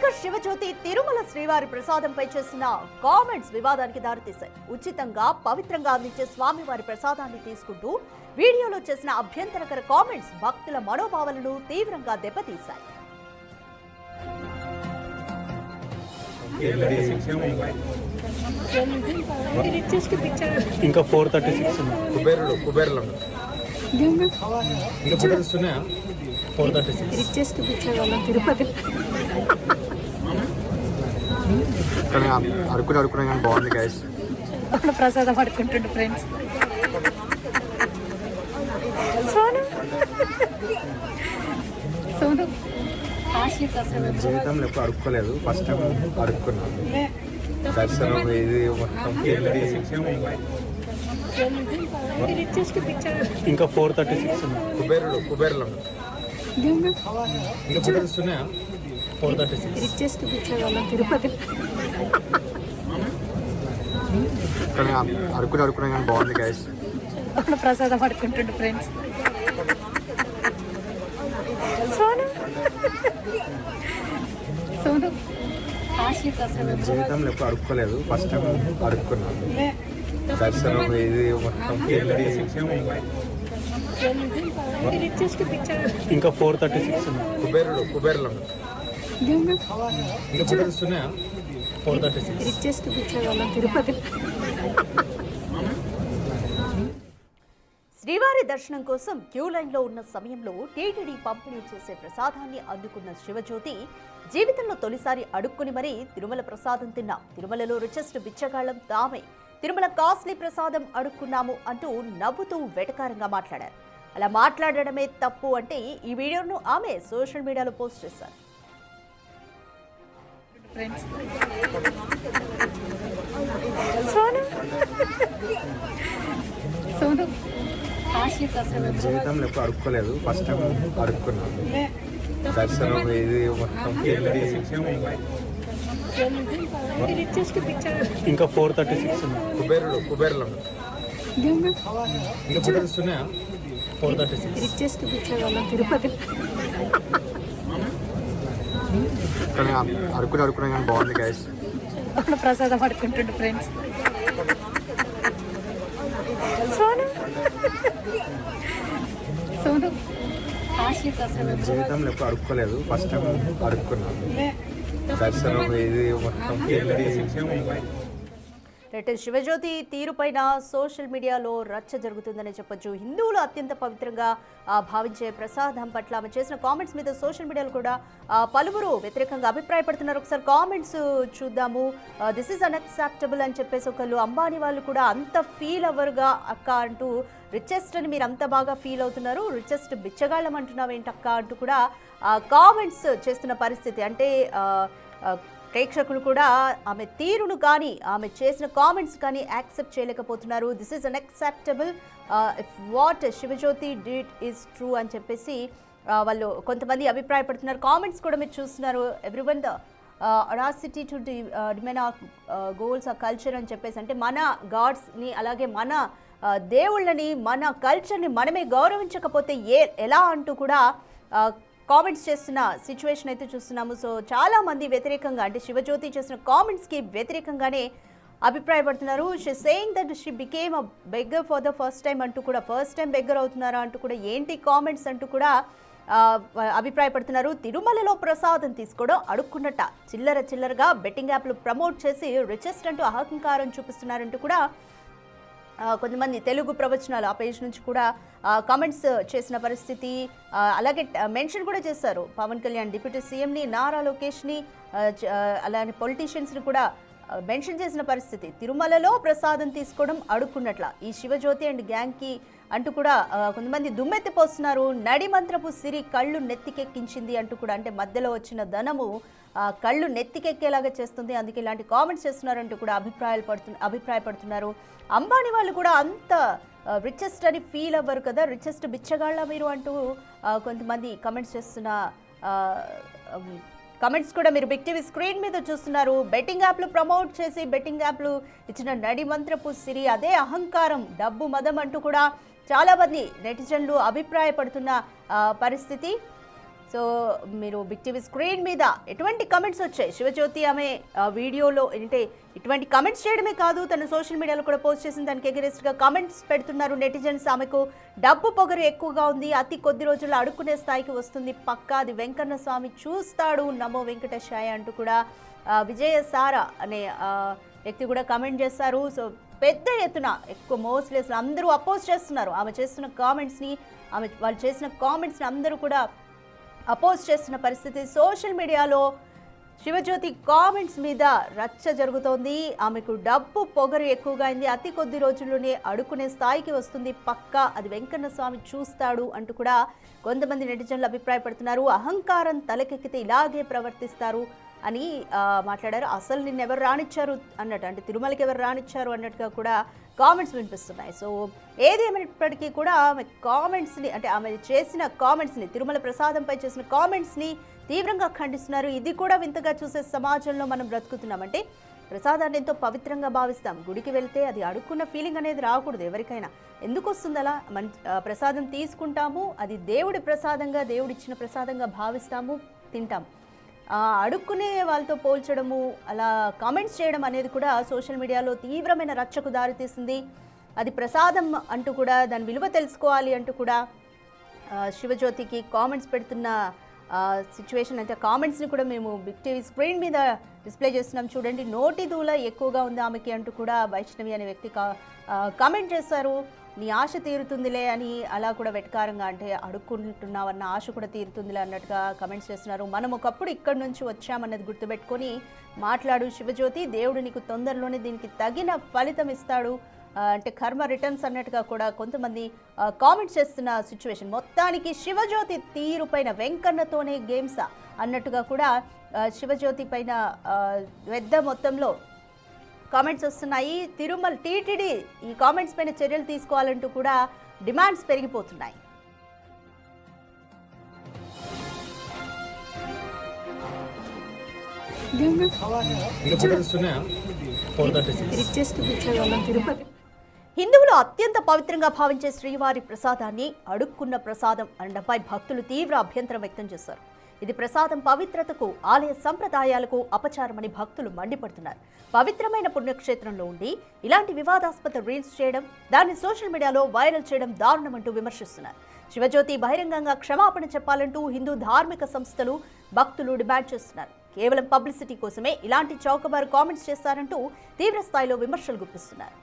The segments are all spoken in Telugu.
యాంకర్ శివజ్యోతి తిరుమల శ్రీవారి ప్రసాదంపై చేసిన కామెంట్స్ వివాదానికి దారితీశాయి. ఉచితంగా పవిత్రంగా అందించే స్వామివారి ప్రసాదాన్ని తీసుకుంటూ వీడియోలో చేసిన అభ్యంతరకర కామెంట్స్ భక్తుల మనోభావాలను తీవ్రంగా దెబ్బతీశాయి. ఇంకా 436 కుబేరులు ఇంకా ఫోటోస్ ఉన్నాయా? 436 రిచెస్ట్ పిచ్చగాళ్ళం తిరుపతి. కానీ అడుక్కునే కానీ బాగుంది గైస్. అప్పుడు ప్రసాదం పడుకుంటుండే ఫ్రెండ్స్. సోను సోను జీవితంలో ఎప్పుడు అడుక్కోలేదు, ఫస్ట్ టైం అడుక్కున్నాను. దర్శనం ఇది మొత్తం రిచెస్ట్ పిచ్చగాళ్ళం. ఇంకా 436 కుబేరులు ఇంకా ఫోటోస్ ఉన్నాయా? 436 రిచెస్ట్ పిచ్చగాళ్ళం తిరుపతి. కానీ అడుక్కునే కానీ బాగుంది గైస్. అప్పుడు ప్రసాదం పడుకుంటుండే ఫ్రెండ్స్. సోను సోను జీవితంలో ఎప్పుడు అడుక్కోలేదు, ఫస్ట్ టైం అడుక్కున్నాను. దర్శనం ఇది మొత్తం రిచెస్ట్ పిచ్చగాళ్ళం. ఇంకా 436 కుబేరులు ఇంకా ఫోటోస్ ఉన్నాయా? 436 రిచెస్ట్ పిచ్చగాళ్ళం తిరుపతి. శ్రీవారి దర్శనం కోసం క్యూ లైన్లో ఉన్న సమయంలో టీటీడీ పంపిణీ చేసే ప్రసాదాన్ని అందుకున్న శివజ్యోతి జీవితంలో తొలిసారి అడుక్కుని మరీ తిరుమల ప్రసాదం తిన్నా. తిరుమలలో రిచెస్ట్ బిచ్చగాళ్లం తామే, తిరుమల కాస్ట్లీ ప్రసాదం అడుక్కున్నాము అంటూ నవ్వుతూ వెటకారంగా మాట్లాడారు. అలా మాట్లాడడమే తప్పు అంటే ఈ వీడియోను ఆమె సోషల్ మీడియాలో పోస్ట్ చేశారు. సోను సోను జీవితంలో ఎప్పుడు అడుక్కోలేదు, ఫస్ట్ టైం అడుక్కున్నాను. దర్శనం ఇది మొత్తం రిచెస్ట్ పిచ్చగాళ్ళం. ఇంకా 436 కుబేరులు ఇంకా ఫోటోస్ ఉన్నాయా? 436 రిచెస్ట్ పిచ్చగాళ్ళం తిరుపతి. కానీ అడుక్కునే కానీ బాగుంది గైస్. అప్పుడు ప్రసాదం పడుకుంటుండే ఫ్రెండ్స్. సోను సోను జీవితంలో ఎప్పుడు అడుక్కోలేదు, ఫస్ట్ టైం అడుక్కున్నాను. దర్శనం ఇది మొత్తం శివజ్యోతి తీరుపైన సోషల్ మీడియాలో రచ్చ జరుగుతుందని చెప్పొచ్చు. హిందువులు అత్యంత పవిత్రంగా భావించే ప్రసాదం పట్ల ఆమె చేసిన కామెంట్స్ మీద సోషల్ మీడియాలో కూడా పలువురు వ్యతిరేకంగా అభిప్రాయపడుతున్నారు. ఒకసారి కామెంట్స్ చూద్దాము. దిస్ ఈజ్ అన్అక్సెప్టబుల్ అని చెప్పేసి ఒకళ్ళు, అంబానీ వాళ్ళు కూడా అంత ఫీల్ అవ్వరుగా అక్క అంటూ, రిచెస్ట్ అని మీరు అంత బాగా ఫీల్ అవుతున్నారు, రిచెస్ట్ బిచ్చగాళ్ళం అంటున్నావు ఏంటక్క అంటూ కూడా కామెంట్స్ చేస్తున్న పరిస్థితి. అంటే ప్రేక్షకులు కూడా ఆమె తీరును కానీ ఆమె చేసిన కామెంట్స్ కానీ యాక్సెప్ట్ చేయలేకపోతున్నారు. This is unacceptable, if what Shivajyothi did is true అని చెప్పేసి వాళ్ళు కొంతమంది అభిప్రాయపడుతున్నారు. కామెంట్స్ కూడా మీరు చూస్తున్నారు. Everyone the audacity to demean our goals our culture అని చెప్పేసి, అంటే మన గాడ్స్ని అలాగే మన దేవుళ్ళని మన కల్చర్ని మనమే గౌరవించకపోతే ఎలా అంటూ కూడా కామెంట్స్ చేస్తున్న సిచ్యువేషన్ అయితే చూస్తున్నాము. సో చాలా మంది వ్యతిరేకంగా, అంటే శివజ్యోతి చేసిన కామెంట్స్కి వ్యతిరేకంగానే అభిప్రాయపడుతున్నారు. She saying that she became a beggar for the first time అంటూ కూడా, ఫస్ట్ టైం బెగ్గర్ అవుతున్నారా అంటూ కూడా, ఏంటి కామెంట్స్ అంటూ కూడా అభిప్రాయపడుతున్నారు. తిరుమలలో ప్రసాదం తీసుకోవడం అడుక్కున్నట్ట, చిల్లరగా బెట్టింగ్ యాప్లు ప్రమోట్ చేసి రిచెస్ట్ అంటూ అహంకారం చూపిస్తున్నారంటూ కూడా కొంతమంది తెలుగు ప్రవచనాలు ఆ పేజ్ నుంచి కూడా కామెంట్స్ చేసిన పరిస్థితి. అలాగే మెన్షన్ కూడా చేశారు పవన్ కళ్యాణ్, డిప్యూటీ సీఎంని, నారా లోకేష్ని, అలాగే పొలిటీషియన్స్ని కూడా మెన్షన్ చేసిన పరిస్థితి. తిరుమలలో ప్రసాదం తీసుకోవడం అడుక్కున్నట్ల ఈ శివజ్యోతి అండ్ గ్యాంగ్కి అంటూ కూడా కొంతమంది దుమ్మెత్తిపోస్తున్నారు. నడిమంత్రపు సిరి కళ్ళు నెత్తికెక్కించింది అంటూ కూడా, అంటే మధ్యలో వచ్చిన ధనము కళ్ళు నెత్తికెక్కేలాగా చేస్తుంది, అందుకే ఇలాంటి కామెంట్స్ చేస్తున్నారంటూ కూడా అభిప్రాయపడుతున్నారు. అంబానీ వాళ్ళు కూడా అంత రిచెస్ట్ అని ఫీల్ అవ్వరు కదా, రిచెస్ట్ బిచ్చగాళ్ళ మీరు అంటూ కొంతమంది కమెంట్స్ చేస్తున్న కమెంట్స్ కూడా మీరు బిగ్ టీవీ స్క్రీన్ మీద చూస్తున్నారు. బెట్టింగ్ యాప్లు ప్రమోట్ చేసి బెట్టింగ్ యాప్లు ఇచ్చిన నడిమంత్రపు సిరి అదే అహంకారం, డబ్బు మదం అంటూ కూడా చాలామంది నెటిజన్లు అభిప్రాయపడుతున్న పరిస్థితి. సో మీరు బిగ్ టీవీ స్క్రీన్ మీద ఎటువంటి కమెంట్స్ వచ్చాయి? శివజ్యోతి ఆమె వీడియోలో అంటే ఇటువంటి కమెంట్స్ చేయడమే కాదు, తన సోషల్ మీడియాలో కూడా పోస్ట్ చేసిన దానికి ఎగరెస్ట్గా కామెంట్స్ పెడుతున్నారు నెటిజన్స్. ఆమెకు డబ్బు పొగరు ఎక్కువగా ఉంది, అతి కొద్ది రోజుల్లో అడుక్కునే స్థాయికి వస్తుంది పక్కా, అది వెంకన్న స్వామి చూస్తాడు, నమో వెంకటేశాయ అంటూ కూడా విజయసారా అనే వ్యక్తి కూడా కమెంట్ చేస్తారు. సో పెద్ద ఎత్తున ఎక్కువ మోస్ట్లెస్ అందరూ అపోజ్ చేస్తున్నారు ఆమె చేస్తున్న కామెంట్స్ని. వాళ్ళు చేసిన కామెంట్స్ని అందరూ కూడా అపోజ్ చేస్తున్న పరిస్థితి. సోషల్ మీడియాలో శివజ్యోతి కామెంట్స్ మీద రచ్చ జరుగుతోంది. ఆమెకు డబ్బు పొగరు ఎక్కువగా అయింది, అతి కొద్ది రోజుల్లోనే అడుక్కునే స్థాయికి వస్తుంది పక్కా, అది వెంకన్న స్వామి చూస్తాడు అంటూ కూడా కొంతమంది నెటిజన్లు అభిప్రాయపడుతున్నారు. అహంకారం తలకెక్కితే ఇలాగే ప్రవర్తిస్తారు అని మాట్లాడారు. అసలు నిన్నెవరు రానిచ్చారు అన్నట్టు, అంటే తిరుమలకి ఎవరు రానిచ్చారు అన్నట్టుగా కూడా కామెంట్స్ వినిపిస్తున్నాయి. సో ఏది ఏమైనప్పటికీ కూడా ఆమె కామెంట్స్ని, అంటే ఆమె చేసిన కామెంట్స్ని, తిరుమల ప్రసాదంపై చేసిన కామెంట్స్ని తీవ్రంగా ఖండిస్తున్నారు. ఇది కూడా వింతగా చూసే సమాజంలో మనం బ్రతుకుతున్నామంటే ప్రసాదాన్ని ఎంతో పవిత్రంగా భావిస్తాం. గుడికి వెళ్తే అది అడుక్కున్న ఫీలింగ్ అనేది రాకూడదు ఎవరికైనా. ఎందుకు వస్తుంది అలా? ప్రసాదం తీసుకుంటాము, అది దేవుడి ప్రసాదంగా, దేవుడిచ్చిన ప్రసాదంగా భావిస్తాము, తింటాము. అడుక్కునే వాళ్ళతో పోల్చడము, అలా కామెంట్స్ చేయడం అనేది కూడా సోషల్ మీడియాలో తీవ్రమైన రచ్చకు దారితీస్తుంది. అది ప్రసాదం అంటూ కూడా దాని విలువ తెలుసుకోవాలి అంటూ కూడా శివజ్యోతికి కామెంట్స్ పెడుతున్న సిచ్యువేషన్. అయితే కామెంట్స్ని కూడా మేము బిగ్ టీవీ స్క్రీన్ మీద డిస్ప్లే చేస్తున్నాం చూడండి. నోటి దూల ఎక్కువగా ఉంది ఆమెకి అంటూ కూడా వైష్ణవి అనే వ్యక్తి కామెంట్ చేశారు. నీ ఆశ తీరుతుందిలే అని అలా కూడా వెటకారంగా, అంటే అడుక్కుంటున్నావన్న ఆశ కూడా తీరుతుందిలే అన్నట్టుగా కమెంట్స్ చేస్తున్నారు. మనం ఒకప్పుడు ఇక్కడి నుంచి వచ్చామన్నది గుర్తుపెట్టుకొని మాట్లాడు శివజ్యోతి, దేవుడు నీకు తొందరలోనే దీనికి తగిన ఫలితం ఇస్తాడు, అంటే కర్మ రిటర్న్స్ అన్నట్టుగా కూడా కొంతమంది కామెంట్స్ చేస్తున్న సిచ్యువేషన్. మొత్తానికి శివజ్యోతి తీరు పైన వెంకన్నతోనే గేమ్సా అన్నట్టుగా కూడా శివజ్యోతి పైన పెద్ద మొత్తంలో కామెంట్స్ వస్తున్నాయి. తిరుమల టీటీడీ ఈ కామెంట్స్ పైన చర్యలు తీసుకోవాలంటూ కూడా డిమాండ్స్ పెరిగిపోతున్నాయి. హిందువులు అత్యంత పవిత్రంగా భావించే శ్రీవారి ప్రసాదాన్ని అడుక్కున్న ప్రసాదం అనడంపై భక్తులు తీవ్ర అభ్యంతరం వ్యక్తం చేశారు. ఇది ప్రసాదం పవిత్రతకు, ఆలయ సంప్రదాయాలకు అపచారమని భక్తులు మండిపడుతున్నారు. పవిత్రమైన పుణ్యక్షేత్రంలో ఉండి ఇలాంటి వివాదాస్పద రీల్స్ చేయడం, దాన్ని సోషల్ మీడియాలో వైరల్ చేయడం దారుణమంటూ విమర్శిస్తున్నారు. శివజ్యోతి బహిరంగంగా క్షమాపణ చెప్పాలంటూ హిందూ ధార్మిక సంస్థలు, భక్తులు డిమాండ్ చేస్తున్నారు. కేవలం పబ్లిసిటీ కోసమే ఇలాంటి చౌకబారు కామెంట్స్ చేస్తారంటూ తీవ్ర స్థాయిలో విమర్శలు గుప్పిస్తున్నారు.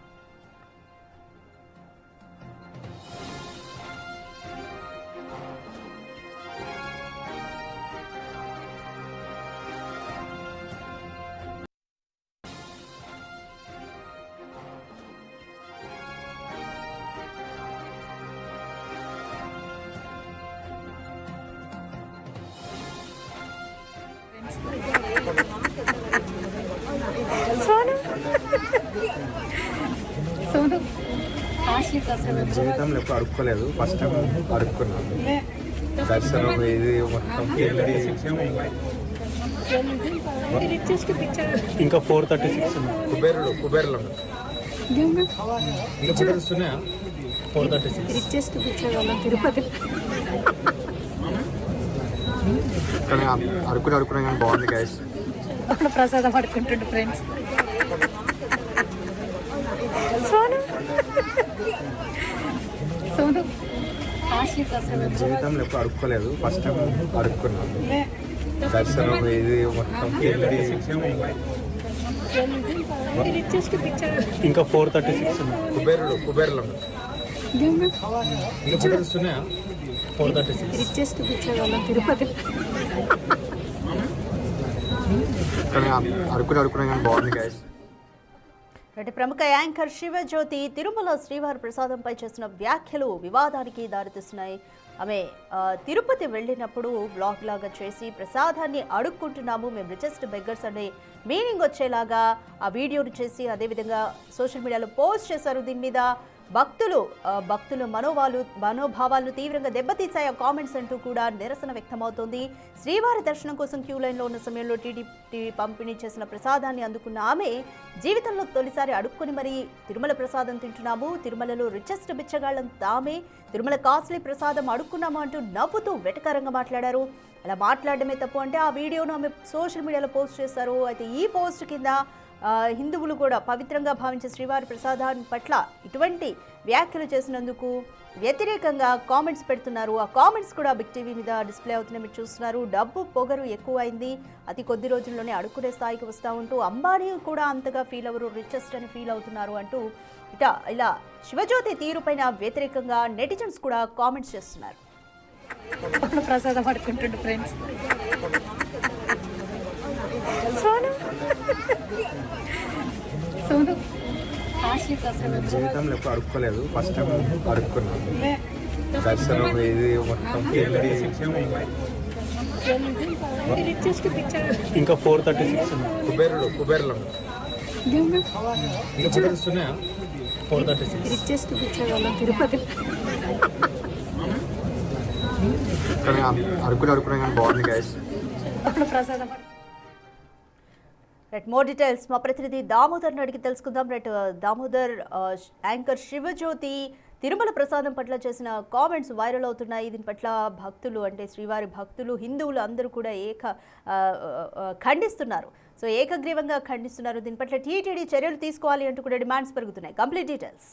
నేను జీవితంలో ఎప్పుడు అడుక్కోలేదు, ఫస్ట్ టైం అడుక్కున్నాను. దర్శనం ఇది మొత్తం ఇంకా 436 ఉంది. కుబేరులో 436 తిరుపతి కానీ అడుక్కున్నా కానీ బాగుంది గైస్. ప్రసాదం పడుకుంటుండు ఫ్రెండ్స్. నేను జీవితంలో ఎప్పుడు అడుక్కోలేదు, ఫస్ట్ టైం అడుక్కున్నాను. దర్శనం ఇది మొత్తం ఇంకా 436 ఉంది. కుబేరులో 436 తిరుపతి కానీ అడుక్కున్నా కానీ బాగుంది గైస్. ప్రముఖ యాంకర్ శివజ్యోతి తిరుమల శ్రీవారి ప్రసాదంపై చేసిన వ్యాఖ్యలు వివాదానికి దారితీస్తున్నాయి. ఆమె తిరుపతి వెళ్ళినప్పుడు బ్లాగ్ లాగా చేసి ప్రసాదాన్ని అడుక్కుంటున్నాము, మేము రిచెస్ట్ బెగ్గర్స్ అనే మీనింగ్ వచ్చేలాగా ఆ వీడియోను చేసి అదేవిధంగా సోషల్ మీడియాలో పోస్ట్ చేశారు. దీని మీద భక్తుల మనోభావాలను తీవ్రంగా దెబ్బతీశాయి కామెంట్స్ అంటూ కూడా నిరసన వ్యక్తమవుతోంది. శ్రీవారి దర్శనం కోసం క్యూ లైన్లో ఉన్న సమయంలో టీటీడీ పంపిణీ చేసిన ప్రసాదాన్ని అందుకున్న ఆమె జీవితంలో తొలిసారి అడుక్కుని మరీ తిరుమల ప్రసాదం తింటున్నాము, తిరుమలలో రిచెస్ట్ బిచ్చగాళ్ళం తామే, తిరుమల కాస్ట్లీ ప్రసాదం అడుక్కున్నాము అంటూ నవ్వుతూ వెటకారంగా మాట్లాడారు. అలా మాట్లాడడమే తప్పు అంటే ఆ వీడియోను ఆమె సోషల్ మీడియాలో పోస్ట్ చేశారు. అయితే ఈ పోస్ట్ కింద హిందువులు కూడా పవిత్రంగా భావించే శ్రీవారి ప్రసాదాన్ని పట్ల ఇటువంటి వ్యాఖ్యలు చేసినందుకు వ్యతిరేకంగా కామెంట్స్ పెడుతున్నారు. ఆ కామెంట్స్ కూడా బిగ్ టీవీ మీద డిస్ప్లే అవుతున్నాయి, మీరు చూస్తున్నారు. డబ్బు పొగరు ఎక్కువైంది, అతి కొద్ది రోజుల్లోనే అడుక్కునే స్థాయికి వస్తూ ఉంటూ అంబానీ కూడా అంతగా ఫీల్ అవ్వరు, రిచెస్ట్ అని ఫీల్ అవుతున్నారు అంటూ ఇలా శివజ్యోతి తీరుపైన వ్యతిరేకంగా నెటిజన్స్ కూడా కామెంట్స్ చేస్తున్నారు. ప్రసాదం పడుకుంటుండు ఫ్రెండ్స్. సోను సోను కాశీ ప్రసాదం జీవితంలో ఎప్పుడు అడుక్కోలేదు, ఫస్ట్ టైం అడుక్కున్నాను. దర్శనం ఇది మొత్తం ఇంకా 436 ఉన్నాయి. కుబేరులో ఇంకా ఉన్నాయా? 436 రిచెస్ట్ పిచ్చగాళ్ళం తిరుపతి. కానీ అడుక్కునే కానీ బాగుంది గైస్. ప్రసాదం రైట్, మోర్ డీటెయిల్స్ మా ప్రతినిధి దామోదర్ని అడిగి తెలుసుకుందాం. రైట్ దామోదర్, యాంకర్ శివజ్యోతి తిరుమల ప్రసాదం పట్ల చేసిన కామెంట్స్ వైరల్ అవుతున్నాయి. దీని పట్ల భక్తులు అంటే శ్రీవారి భక్తులు, హిందువులు అందరూ కూడా ఖండిస్తున్నారు. సో ఏకగ్రీవంగా ఖండిస్తున్నారు. దీని పట్ల టీటీడీ చర్యలు తీసుకోవాలి అంటూ కూడా డిమాండ్స్ పెరుగుతున్నాయి. Complete details.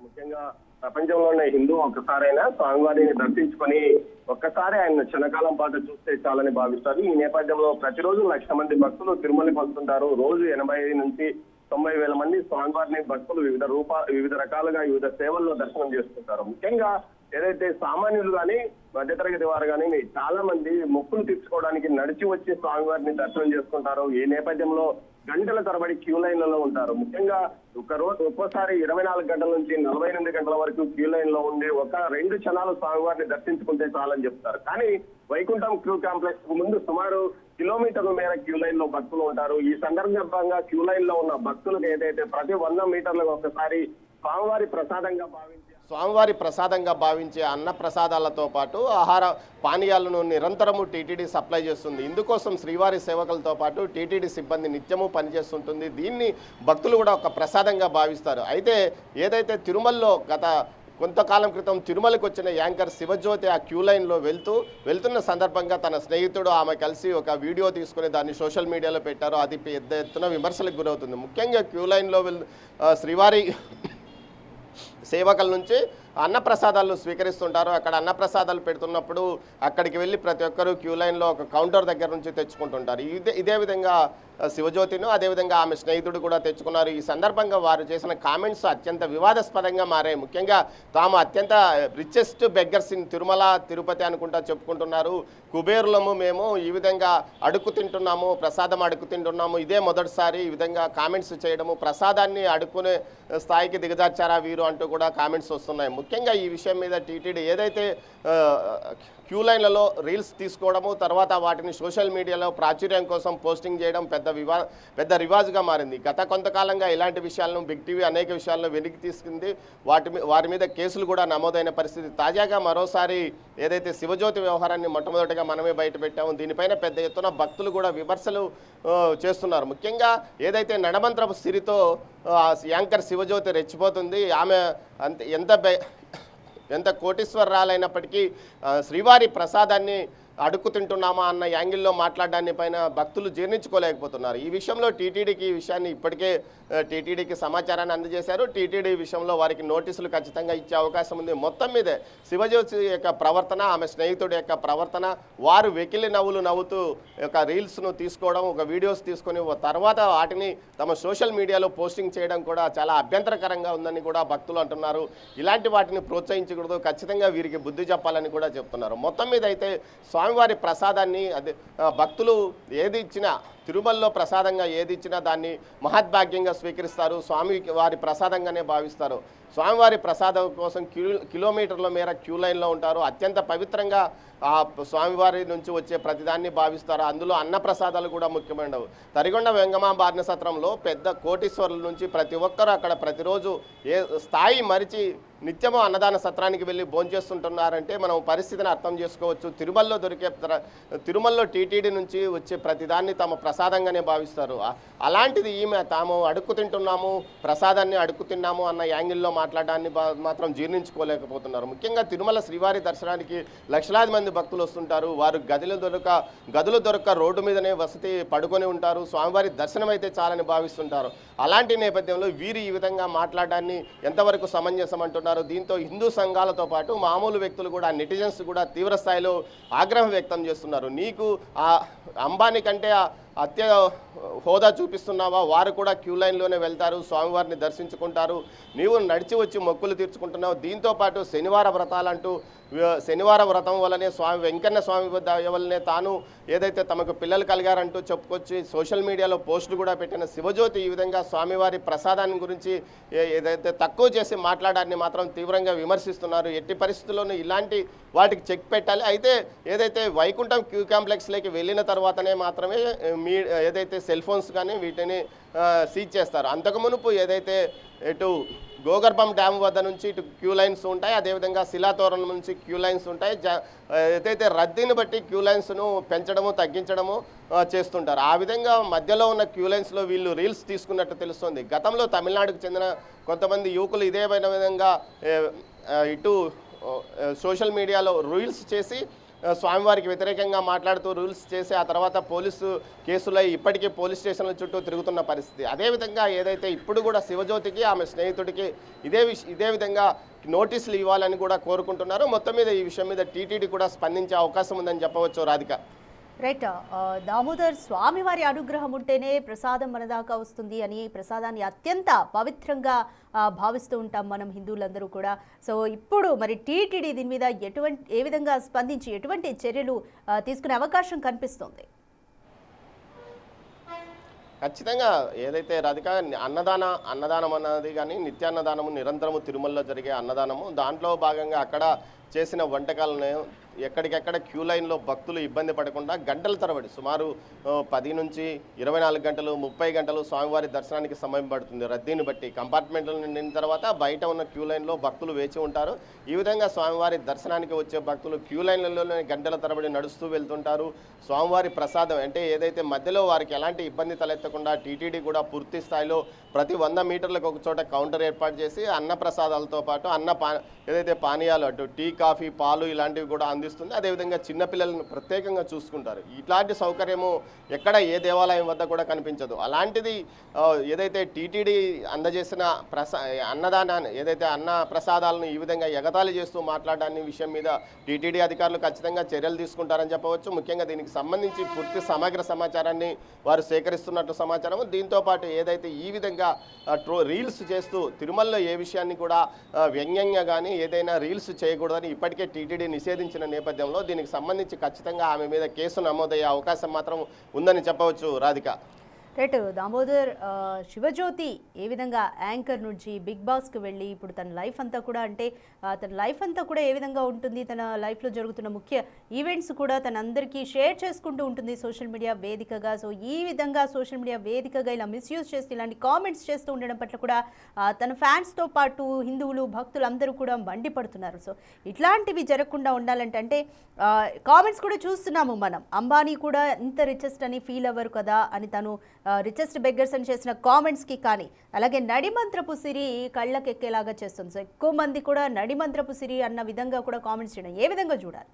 ముఖ్యంగా ప్రపంచంలో ఉన్న హిందూ ఒక్కసారైనా స్వామివారిని దర్శించుకొని ఒక్కసారి ఆయన క్షణకాలం పాటు చూస్తే చాలని భావిస్తారు. ఈ నేపథ్యంలో ప్రతిరోజు 1,00,000 మంది భక్తులు తిరుమలకి వస్తుంటారు. రోజు 80 నుంచి 90 వేల మంది స్వామివారిని భక్తులు వివిధ రకాలుగా వివిధ సేవల్లో దర్శనం చేసుకుంటారు. ముఖ్యంగా ఏదైతే సామాన్యులు కానీ మధ్యతరగతి వారు కానీ చాలా మంది మొక్కులు తీర్చుకోవడానికి నడిచి వచ్చి స్వామివారిని దర్శనం చేసుకుంటారు. ఈ నేపథ్యంలో గంటల తరబడి క్యూ లైన్లలో ఉంటారు. ముఖ్యంగా ఒక్కోసారి 24 గంటల నుంచి 48 గంటల వరకు క్యూ లైన్ లో ఉండి 1-2 క్షణాలు స్వామివారిని దర్శించుకుంటే చాలని చెప్తారు. కానీ వైకుంఠం క్యూ కాంప్లెక్స్ కు ముందు సుమారు కిలోమీటర్ల మేర క్యూ లైన్ లో భక్తులు ఉంటారు. ఈ సందర్భంగా క్యూ లైన్ లో ఉన్న భక్తులకు ఏదైతే ప్రతి 100 మీటర్లకు ఒకసారి స్వామివారి ప్రసాదంగా భావించే అన్న ప్రసాదాలతో పాటు ఆహార పానీయాలను నిరంతరము టీటీడీ సప్లై చేస్తుంది. ఇందుకోసం శ్రీవారి సేవకులతో పాటు టీటీడీ సిబ్బంది నిత్యము పనిచేస్తుంటుంది. దీన్ని భక్తులు కూడా ఒక ప్రసాదంగా భావిస్తారు. అయితే ఏదైతే తిరుమలలో కొంతకాలం క్రితం తిరుమలకు వచ్చిన యాంకర్ శివజ్యోతి ఆ క్యూ లైన్లో వెళ్తున్న సందర్భంగా తన స్నేహితుడు ఆమె కలిసి ఒక వీడియో తీసుకుని దాన్ని సోషల్ మీడియాలో పెట్టారు. అది పెద్ద ఎత్తున విమర్శలకు గురవుతుంది. ముఖ్యంగా క్యూ లైన్లో శ్రీవారి సేవకుల నుంచి అన్నప్రసాదాలను స్వీకరిస్తుంటారు. అక్కడ అన్నప్రసాదాలు పెడుతున్నప్పుడు అక్కడికి వెళ్ళి ప్రతి ఒక్కరూ క్యూ లైన్లో ఒక కౌంటర్ దగ్గర నుంచి తెచ్చుకుంటుంటారు. ఇదే విధంగా శివజ్యోతిను అదేవిధంగా ఆమె స్నేహితుడు కూడా తెచ్చుకున్నారు. ఈ సందర్భంగా వారు చేసిన కామెంట్స్ అత్యంత వివాదాస్పదంగా మారాయి. ముఖ్యంగా తాము అత్యంత richest beggars in Tirumala Tirupati అనుకుంటా చెప్పుకుంటున్నారు. కుబేరులము, మేము ఈ విధంగా అడుక్కు తింటున్నాము, ప్రసాదం అడుక్కు తింటున్నాము, ఇదే మొదటిసారి ఈ విధంగా కామెంట్స్ చేయడము, ప్రసాదాన్ని అడుక్కునే స్థాయికి దిగజార్చారా వీరు అంటూ కూడా కామెంట్స్ వస్తున్నాయి. ముఖ్యంగా ఈ విషయం మీద టీటీడీ ఏదైతే క్యూ లైన్లలో రీల్స్ తీసుకోవడము, తర్వాత వాటిని సోషల్ మీడియాలో ప్రాచుర్యం కోసం పోస్టింగ్ చేయడం పెద్ద రివాజ్గా మారింది. గత కొంతకాలంగా ఇలాంటి విషయాలను బిగ్ టీవీ అనేక విషయాలను వెనక్కి తీసుకుంది. వారి మీద కేసులు కూడా నమోదైన పరిస్థితి. తాజాగా మరోసారి ఏదైతే శివజ్యోతి వ్యవహారాన్ని మొట్టమొదటిగా మనమే బయటపెట్టాము. దీనిపైన పెద్ద ఎత్తున భక్తులు కూడా విమర్శలు చేస్తున్నారు. ముఖ్యంగా ఏదైతే నడమంత్రపు సిరితో యాంకర్ శివజ్యోతి రెచ్చిపోతుంది, ఆమె ఎంత కోటీశ్వరరాలైనప్పటికీ శ్రీవారి ప్రసాదాన్ని అడుక్కు తింటున్నామా అన్న యాంగిల్లో మాట్లాడడాన్ని పైన భక్తులు జీర్ణించుకోలేకపోతున్నారు. ఈ విషయంలో టీటీడీకి ఈ విషయాన్ని ఇప్పటికే టీటీడీకి సమాచారాన్ని అందజేశారు. టీటీడీ విషయంలో వారికి నోటీసులు ఖచ్చితంగా ఇచ్చే అవకాశం ఉంది. మొత్తం మీదే శివజ్యోతి యొక్క ప్రవర్తన, ఆమె స్నేహితుడి యొక్క ప్రవర్తన, వారు వెకిలి నవ్వుతూ ఒక రీల్స్ను తీసుకోవడం, ఒక వీడియోస్ తీసుకొని తర్వాత వాటిని తమ సోషల్ మీడియాలో పోస్టింగ్ చేయడం కూడా చాలా అభ్యంతరకరంగా ఉందని కూడా భక్తులు అంటున్నారు. ఇలాంటి వాటిని ప్రోత్సహించకూడదు, ఖచ్చితంగా వీరికి బుద్ధి చెప్పాలని కూడా చెప్తున్నారు. మొత్తం మీద అయితే స్వామివారి ప్రసాదాన్ని భక్తులు ఏది ఇచ్చినా తిరుమలలో ప్రసాదంగా ఏది ఇచ్చినా దాన్ని మహద్భాగ్యంగా స్వీకరిస్తారు, స్వామి వారి ప్రసాదంగానే భావిస్తారు. స్వామివారి ప్రసాదం కోసం కిలోమీటర్ల మేర క్యూ లైన్లో ఉంటారు. అత్యంత పవిత్రంగా ఆ స్వామివారి నుంచి వచ్చే ప్రతిదాన్ని భావిస్తారు. అందులో అన్న ప్రసాదాలు కూడా ముఖ్యమైనవి. తరిగొండ వెంగమాంబ సత్రంలో పెద్ద కోటీశ్వరుల నుంచి ప్రతి ఒక్కరూ అక్కడ ప్రతిరోజు స్థాయి మరిచి నిత్యము అన్నదాన సత్రానికి వెళ్ళి భోంచేస్తుంటున్నారంటే మనం పరిస్థితిని అర్థం చేసుకోవచ్చు. తిరుమలలో టీటీడీ నుంచి వచ్చే ప్రతిదాన్ని తమ ప్రసాదంగానే భావిస్తారు. అలాంటిది ఈమె తాము అడుక్కు తింటున్నాము, ప్రసాదాన్ని అడుక్కు తిన్నాము అన్న యాంగిల్లో మాట్లాడడాన్ని మాత్రం జీర్ణించుకోలేకపోతున్నారు. ముఖ్యంగా తిరుమల శ్రీవారి దర్శనానికి లక్షలాది మంది భక్తులు వస్తుంటారు. వారు గదులు దొరక రోడ్డు మీదనే వసతి పడుకొని ఉంటారు. స్వామివారి దర్శనం అయితే చాలని భావిస్తుంటారు. అలాంటి నేపథ్యంలో వీరు ఈ విధంగా మాట్లాడడాన్ని ఎంతవరకు సమంజసం అంటున్నారు. దీంతో హిందూ సంఘాలతో పాటు మామూలు వ్యక్తులు కూడా, నెటిజన్స్ కూడా తీవ్ర స్థాయిలో ఆగ్రహం వ్యక్తం చేస్తున్నారు. నీకు ఆ అంబానీ కంటే అత్య హోదా చూపిస్తున్నావా? వారు కూడా క్యూ లైన్లోనే వెళ్తారు, స్వామివారిని దర్శించుకుంటారు. నీవు నడిచి వచ్చి మొక్కులు తీర్చుకుంటున్నావు. దీంతోపాటు శనివార వ్రతాలంటూ శనివార వ్రతం వల్లనే వెంకన్న స్వామి వల్లనే తాను ఏదైతే తమకు పిల్లలు కలిగారంటూ చెప్పుకొచ్చి సోషల్ మీడియాలో పోస్టులు కూడా పెట్టిన శివజ్యోతి ఈ విధంగా స్వామివారి ప్రసాదాన్ని గురించి ఏదైతే తక్కువ చేసి మాట్లాడాన్ని మాత్రం తీవ్రంగా విమర్శిస్తున్నారు. ఎట్టి పరిస్థితుల్లోనూ ఇలాంటి వాటికి చెక్ పెట్టాలి. అయితే ఏదైతే వైకుంఠం క్యూ కాంప్లెక్స్లోకి వెళ్ళిన తర్వాతనే మాత్రమే ఏదైతే సెల్ ఫోన్స్ కానీ వీటిని సీజ్ చేస్తారు. అంతకు మునుపు ఏదైతే ఇటు గోగర్భం డ్యామ్ వద్ద నుంచి ఇటు క్యూ లైన్స్ ఉంటాయి, అదేవిధంగా శిలాతోరణం నుంచి క్యూ లైన్స్ ఉంటాయి. ఏదైతే రద్దీని బట్టి క్యూ లైన్స్ను పెంచడము తగ్గించడము చేస్తుంటారు. ఆ విధంగా మధ్యలో ఉన్న క్యూ లైన్స్లో వీళ్ళు రీల్స్ తీసుకున్నట్టు తెలుస్తుంది. గతంలో తమిళనాడుకు చెందిన కొంతమంది యువకులు ఇదే విధంగా ఇటు సోషల్ మీడియాలో రీల్స్ చేసి స్వామివారికి వ్యతిరేకంగా మాట్లాడుతూ రూల్స్ చేసి ఆ తర్వాత పోలీసు కేసులై ఇప్పటికీ పోలీస్ స్టేషన్ల చుట్టూ తిరుగుతున్న పరిస్థితి. అదేవిధంగా ఏదైతే ఇప్పుడు కూడా శివజ్యోతికి ఆమె స్నేహితుడికి ఇదే విధంగా నోటీసులు ఇవ్వాలని కూడా కోరుకుంటున్నారు. మొత్తం మీద ఈ విషయం మీద టీటీడీ కూడా స్పందించే అవకాశం ఉందని చెప్పవచ్చు. రాధిక, రైట్. దామోదర్, స్వామివారి అనుగ్రహం ఉంటేనే ప్రసాదం మన దాకా వస్తుంది అని ప్రసాదాన్ని అత్యంత పవిత్రంగా భావిస్తూ ఉంటాం మనం హిందువులందరూ కూడా. సో ఇప్పుడు మరి టీటీడీ దీని మీద ఏ విధంగా స్పందించి ఎటువంటి చర్యలు తీసుకునే అవకాశం కనిపిస్తుంది? ఖచ్చితంగా ఏదైతే రాధిక అన్నదానం అన్నది కానీ నిత్యాన్నదానము నిరంతరము తిరుమలలో జరిగే అన్నదానము, దాంట్లో భాగంగా అక్కడ చేసిన వంటకాలను ఎక్కడికెక్కడ క్యూ లైన్లో భక్తులు ఇబ్బంది పడకుండా గంటల తరబడి సుమారు 10 నుంచి 24 గంటలు 30 గంటలు స్వామివారి దర్శనానికి సమయం పడుతుంది. రద్దీని బట్టి కంపార్ట్మెంట్లో నిండిన తర్వాత బయట ఉన్న క్యూ లైన్లో భక్తులు వేచి ఉంటారు. ఈ విధంగా స్వామివారి దర్శనానికి వచ్చే భక్తులు క్యూ లైన్లలోనే గంటల తరబడి నడుస్తూ వెళ్తుంటారు. స్వామివారి ప్రసాదం అంటే ఏదైతే మధ్యలో వారికి ఎలాంటి ఇబ్బంది తలెత్తకుండా టీటీడీ కూడా పూర్తి స్థాయిలో ప్రతి 100 మీటర్లకు ఒక చోట కౌంటర్ ఏర్పాటు చేసి అన్న ప్రసాదాలతో పాటు ఏదైతే పానీయాలు అటు టీ, కాఫీ, పాలు ఇలాంటివి కూడా అందిస్తుంది. అదేవిధంగా చిన్నపిల్లలను ప్రత్యేకంగా చూసుకుంటారు. ఇట్లాంటి సౌకర్యము ఎక్కడ ఏ దేవాలయం వద్ద కూడా కనిపించదు. అలాంటిది ఏదైతే టీటీడీ అందజేసిన అన్నదానాన్ని ఏదైతే అన్న ప్రసాదాలను ఈ విధంగా ఎగతాళి చేస్తూ మాట్లాడడాన్ని విషయం మీద టీటీడీ అధికారులు ఖచ్చితంగా చర్యలు తీసుకుంటారని చెప్పవచ్చు. ముఖ్యంగా దీనికి సంబంధించి పూర్తి సమగ్ర సమాచారాన్ని వారు సేకరిస్తున్నట్టు సమాచారం. దీంతోపాటు ఏదైతే ఈ విధంగా రీల్స్ చేస్తూ తిరుమలలో ఏ విషయాన్ని కూడా వ్యంగ్యంగా కానీ ఏదైనా రీల్స్ చేయకూడదని ఇప్పటికే టీటీడీ నిషేధించిన నేపథ్యంలో దీనికి సంబంధించి ఖచ్చితంగా ఆమె మీద కేసు నమోదయ్యే అవకాశం మాత్రం ఉందని చెప్పవచ్చు. రాధిక, రైట్. దామోదర్, శివజ్యోతి ఏ విధంగా యాంకర్ నుంచి బిగ్ బాస్కి వెళ్ళి ఇప్పుడు తన లైఫ్ అంతా కూడా తన లైఫ్ అంతా కూడా ఏ విధంగా ఉంటుంది, తన లైఫ్లో జరుగుతున్న ముఖ్య ఈవెంట్స్ కూడా తన అందరికీ షేర్ చేసుకుంటూ ఉంటుంది సోషల్ మీడియా వేదికగా. సో ఈ విధంగా సోషల్ మీడియా వేదికగా ఇలా మిస్యూజ్ చేస్తూ ఇలాంటి కామెంట్స్ చేస్తూ ఉండడం పట్ల కూడా తన ఫ్యాన్స్తో పాటు హిందువులు భక్తులు అందరూ కూడా మండిపడుతున్నారు. సో ఇట్లాంటివి జరగకుండా ఉండాలంటే కామెంట్స్ కూడా చూస్తున్నాము మనం. అంబానీ కూడా ఇంత రిచెస్ట్ అని ఫీల్ అవ్వరు కదా అని తను రిచెస్ట్ బెగ్గర్స్ అని చేసిన కామెంట్స్కి కానీ, అలాగే నడిమంత్రపు సిరి కళ్ళకెక్కేలాగా చేస్తుంది. సో ఎక్కువ మంది కూడా నడిమంత్రపు సిరి అన్న విధంగా కూడా కామెంట్స్ చేయడం ఏ విధంగా చూడాలి?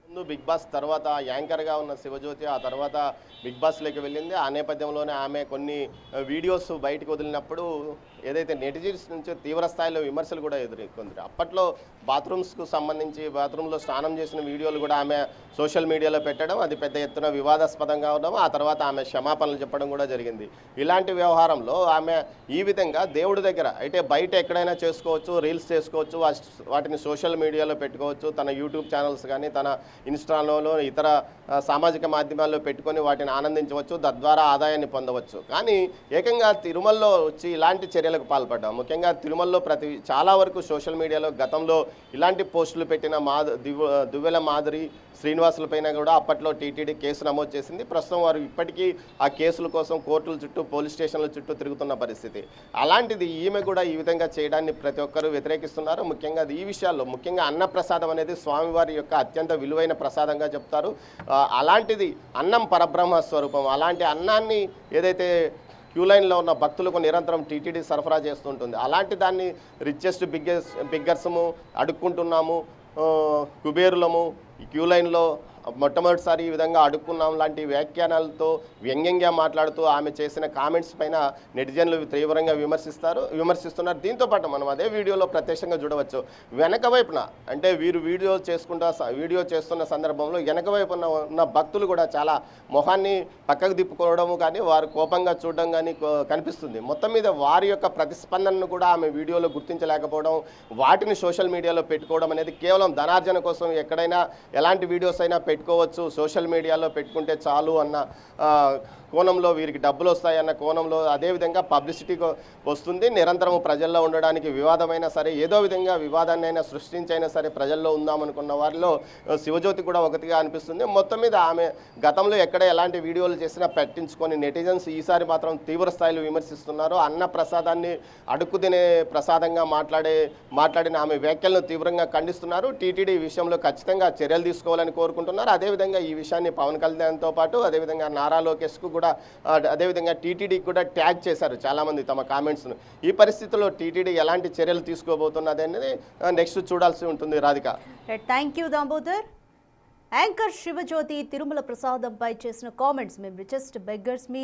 ముందు బిగ్ బాస్ తర్వాత యాంకర్గా ఉన్న శివజ్యోతి ఆ తర్వాత బిగ్ బాస్లోకి వెళ్ళింది. ఆ నేపథ్యంలోనే ఆమె కొన్ని వీడియోస్ బయటకు వదిలినప్పుడు ఏదైతే నెటిజన్స్ నుంచి తీవ్ర స్థాయిలో విమర్శలు కూడా ఎదుర్కొంది. అప్పట్లో బాత్రూమ్స్కు సంబంధించి బాత్రూంలో స్నానం చేసిన వీడియోలు కూడా ఆమె సోషల్ మీడియాలో పెట్టడం, అది పెద్ద ఎత్తున వివాదాస్పదంగా ఉండడం, ఆ తర్వాత ఆమె క్షమాపణలు చెప్పడం కూడా జరిగింది. ఇలాంటి వ్యవహారంలో ఆమె ఈ విధంగా దేవుడి దగ్గర అయితే బయట ఎక్కడైనా చేసుకోవచ్చు, రీల్స్ చేసుకోవచ్చు, వాటిని సోషల్ మీడియాలో పెట్టుకోవచ్చు, తన యూట్యూబ్ ఛానల్స్ కానీ తన ఇన్స్టాలో ఇతర సామాజిక మాధ్యమాల్లో పెట్టుకొని వాటిని ఆనందించవచ్చు, తద్వారా ఆదాయాన్ని పొందవచ్చు. కానీ ఏకంగా తిరుమలలో వచ్చి ఇలాంటి చర్యలకు పాల్పడ్డాం. ముఖ్యంగా తిరుమలలో చాలా వరకు సోషల్ మీడియాలో గతంలో ఇలాంటి పోస్టులు పెట్టిన దువ్వెల మాధురి శ్రీనివాసులపైన కూడా అప్పట్లో టీటీడీ కేసు నమోదు చేసింది. ప్రస్తుతం వారు ఇప్పటికీ ఆ కేసుల కోసం కోర్టుల చుట్టూ పోలీస్ స్టేషన్ల చుట్టూ తిరుగుతున్న పరిస్థితి. అలాంటిది ఈమె కూడా ఈ విధంగా చేయడాన్ని ప్రతి ఒక్కరూ వ్యతిరేకిస్తున్నారు. ముఖ్యంగా ఈ విషయాల్లో ముఖ్యంగా అన్నప్రసాదం అనేది స్వామివారి యొక్క అత్యంత విలువైన ప్రసాదంగా చెప్తారు. అలాంటిది అన్నం పరబ్రహ్మ స్వరూపం. అలాంటి అన్నాన్ని ఏదైతే క్యూ లైన్లో ఉన్న భక్తులకు నిరంతరం టీటీడీ సరఫరా చేస్తుంటుంది. అలాంటి దాన్ని రిచెస్ట్ బిగ్గర్సము అడుక్కుంటున్నాము, కుబేరులము ఈ క్యూ లైన్లో మొట్టమొదటిసారి ఈ విధంగా అడుక్కున్నాం లాంటి వ్యాఖ్యానాలతో వ్యంగ్యంగా మాట్లాడుతూ ఆమె చేసిన కామెంట్స్ పైన నెటిజన్లు తీవ్రంగా విమర్శిస్తున్నారు. దీంతోపాటు మనం అదే వీడియోలో ప్రత్యక్షంగా చూడవచ్చు. వెనక వైపున అంటే వీరు వీడియో చేస్తున్న సందర్భంలో వెనక వైపున ఉన్న భక్తులు కూడా చాలా మొహాన్ని పక్కకు తిప్పుకోవడము కానీ వారు కోపంగా చూడడం కానీ కనిపిస్తుంది. మొత్తం మీద వారి యొక్క ప్రతిస్పందనను కూడా ఆమె వీడియోలో గుర్తించలేకపోవడం, వాటిని సోషల్ మీడియాలో పెట్టుకోవడం అనేది కేవలం ధనార్జన కోసం ఎక్కడైనా ఎలాంటి వీడియోస్ అయినా పెట్టుకోవచ్చు, సోషల్ మీడియాలో పెట్టుకుంటే చాలు అన్న కోణంలో, వీరికి డబ్బులు వస్తాయన్న కోణంలో, అదేవిధంగా పబ్లిసిటీ వస్తుంది, నిరంతరం ప్రజల్లో ఉండడానికి వివాదమైనా సరే ఏదో విధంగా వివాదాన్ని అయినా సృష్టించైనా సరే ప్రజల్లో ఉందామనుకున్న వారిలో శివజ్యోతి కూడా ఒకటిగా అనిపిస్తుంది. మొత్తం మీద ఆమె గతంలో ఎక్కడ ఎలాంటి వీడియోలు చేసినా పట్టించుకొని నెటిజన్స్ ఈసారి మాత్రం తీవ్ర స్థాయిలో విమర్శిస్తున్నారు. అన్న ప్రసాదాన్ని అడుక్కు తినే ప్రసాదంగా మాట్లాడిన ఆమె వ్యాఖ్యలను తీవ్రంగా ఖండిస్తున్నారు. టీటీడీ ఈ విషయంలో ఖచ్చితంగా చర్యలు తీసుకోవాలని కోరుకుంటున్నారు. అదేవిధంగా ఈ విషయాన్ని పవన్ కళ్యాణ్తో పాటు అదేవిధంగా నారా లోకేష్కు కూడా అదేవిధంగా టీటీడీకి కూడా ట్యాగ్ చేశారు చాలామంది తమ కామెంట్స్ను. ఈ పరిస్థితుల్లో టీటీడీ ఎలాంటి చర్యలు తీసుకోబోతున్నది అనేది నెక్స్ట్ చూడాల్సి ఉంటుంది. Radhika, thank you Damodar. Anchor Shivajyothi Tirumala ప్రసాదంపై చేసిన కామెంట్స్, మేము రిచెస్ట్ బెగ్గర్స్ మీ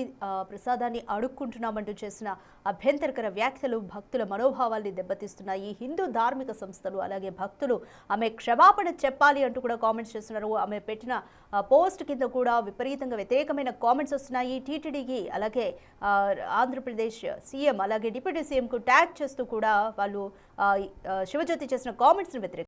ప్రసాదాన్ని అడుక్కుంటున్నామంటూ చేసిన అభ్యంతరకర వ్యాఖ్యలు భక్తుల మనోభావాల్ని దెబ్బతీస్తున్నాయి. హిందూ ధార్మిక సంస్థలు అలాగే భక్తులు ఆమె క్షమాపణ చెప్పాలి అంటూ కూడా కామెంట్స్ చేస్తున్నారు. ఆమె పెట్టిన పోస్ట్ కింద కూడా విపరీతంగా వ్యతిరేకమైన కామెంట్స్ వస్తున్నాయి. టీటీడీకి అలాగే ఆంధ్రప్రదేశ్ సీఎం అలాగే డిప్యూటీ సీఎంకు ట్యాగ్ చేస్తూ కూడా వాళ్ళు శివజ్యోతి చేసిన కామెంట్స్ని వ్యతిరేకిస్తున్నారు.